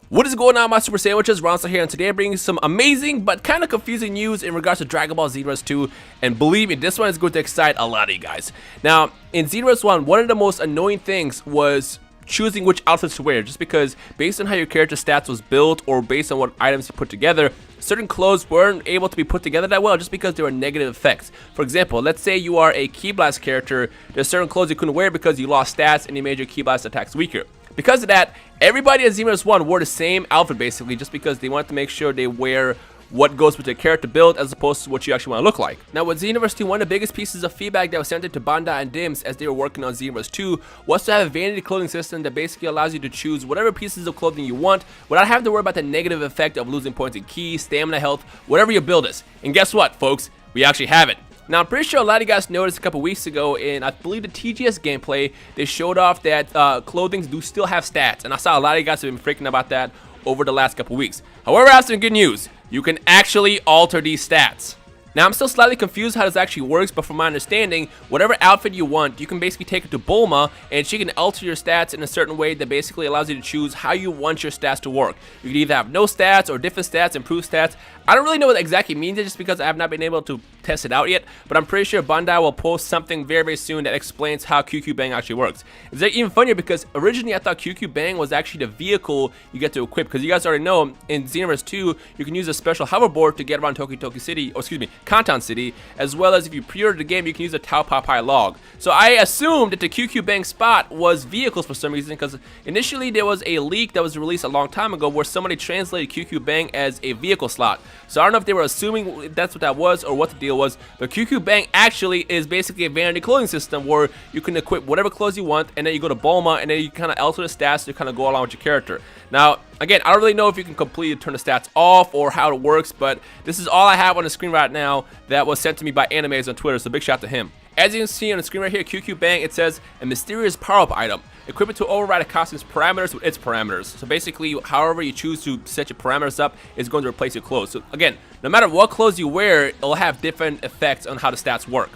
What is going on, my super sandwiches? Ronson here, and today I'm bringing some amazing but kind of confusing news in regards to Dragon Ball Xenoverse 2, and believe me, this one is going to excite a lot of you guys. Now, in Xenoverse 1, one of the most annoying things was choosing which outfits to wear, just because based on how your character stats was built or based on what items you put together, certain clothes weren't able to be put together that well just because there were negative effects. For example, let's say you are a Ki Blast character, there's certain clothes you couldn't wear because you lost stats and you made your Ki Blast attacks weaker. Because of that, everybody in Xenoverse 1 wore the same outfit basically, just because they wanted to make sure they wear what goes with their character build as opposed to what you actually want to look like. Now with Xenoverse 2, one of the biggest pieces of feedback that was sent into Bandai and Dims as they were working on Xenoverse 2 was to have a vanity clothing system that basically allows you to choose whatever pieces of clothing you want without having to worry about the negative effect of losing points in ki, stamina, health, whatever your build is. And guess what, folks? We actually have it. Now, I'm pretty sure a lot of you guys noticed a couple weeks ago in, I believe, the TGS gameplay, they showed off that clothing do still have stats, and I saw a lot of you guys have been freaking about that over the last couple weeks. However, I have some good news. You can actually alter these stats. Now, I'm still slightly confused how this actually works, but from my understanding, whatever outfit you want, you can basically take it to Bulma, and she can alter your stats in a certain way that basically allows you to choose how you want your stats to work. You can either have no stats or different stats, improved stats. I don't really know what that exactly means just because I have not been able to test it out yet, but I'm pretty sure Bandai will post something very, very soon that explains how QQ Bang actually works. It's even funnier because originally I thought QQ Bang was actually the vehicle you get to equip, because you guys already know in Xenoverse 2, you can use a special hoverboard to get around Toki City, or excuse me, Kantan City, as well as if you pre-order the game, you can use a Tau Papai log. So I assumed that the QQ Bang spot was vehicles for some reason, because initially there was a leak that was released a long time ago where somebody translated QQ Bang as a vehicle slot. So I don't know if they were assuming that's what that was or what the deal was, but QQ Bang actually is basically a vanity clothing system where you can equip whatever clothes you want, and then you go to Bulma, and then you kind of alter the stats to kind of go along with your character. Now, again, I don't really know if you can completely turn the stats off or how it works, but this is all I have on the screen right now that was sent to me by Animes on Twitter, so big shout out to him. As you can see on the screen right here, QQ Bang, it says a mysterious power-up item. Equip it to override a costume's parameters with its parameters. So basically, however you choose to set your parameters up is going to replace your clothes. So again, no matter what clothes you wear, it'll have different effects on how the stats work.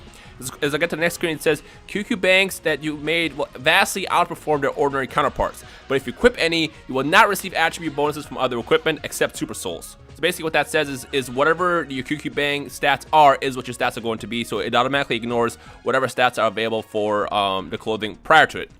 As I get to the next screen, it says QQ Bangs that you made will vastly outperform their ordinary counterparts. But if you equip any, you will not receive attribute bonuses from other equipment except Super Souls. So basically what that says is whatever your QQ Bang stats are is what your stats are going to be. So it automatically ignores whatever stats are available for the clothing prior to it.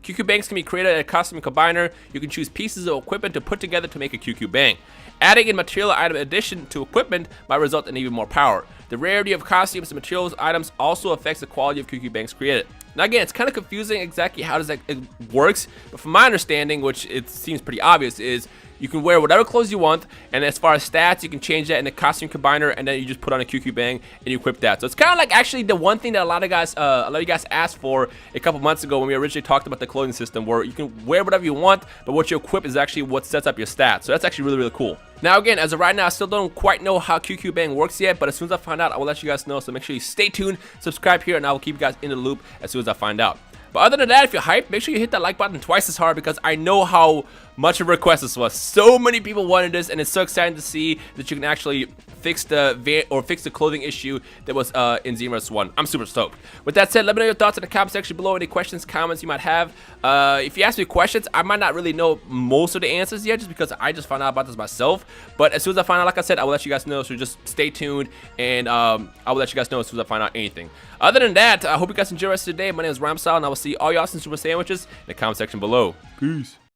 QQ Bangs can be created at a custom combiner. You can choose pieces of equipment to put together to make a QQ Bang. Adding in material item addition to equipment might result in even more power. The rarity of costumes and materials items also affects the quality of QQ Bangs created. Now again, it's kind of confusing exactly how it works, but from my understanding, which it seems pretty obvious, is you can wear whatever clothes you want, and as far as stats, you can change that in the costume combiner, and then you just put on a QQ Bang and you equip that. So it's kind of like actually the one thing that a lot of you guys asked for a couple months ago when we originally talked about the clothing system, where you can wear whatever you want, but what you equip is actually what sets up your stats. So that's actually really, really cool. Now again, as of right now, I still don't quite know how QQ Bang works yet, but as soon as I find out, I will let you guys know. So make sure you stay tuned, subscribe here, and I will keep you guys in the loop as soon as I find out. But other than that, if you're hyped, make sure you hit that like button twice as hard, because I know how much of a request this was. So many people wanted this, and it's so exciting to see that you can actually fix the clothing issue that was in Xenoverse 1. I'm super stoked. With that said, let me know your thoughts in the comment section below. Any questions, comments you might have. If you ask me questions, I might not really know most of the answers yet, just because I just found out about this myself. But as soon as I find out, like I said, I will let you guys know. So just stay tuned, and I will let you guys know as soon as I find out anything. Other than that, I hope you guys enjoy the rest of the day. My name is Ramsal, and I will see all y'all some super sandwiches in the comment section below. Peace.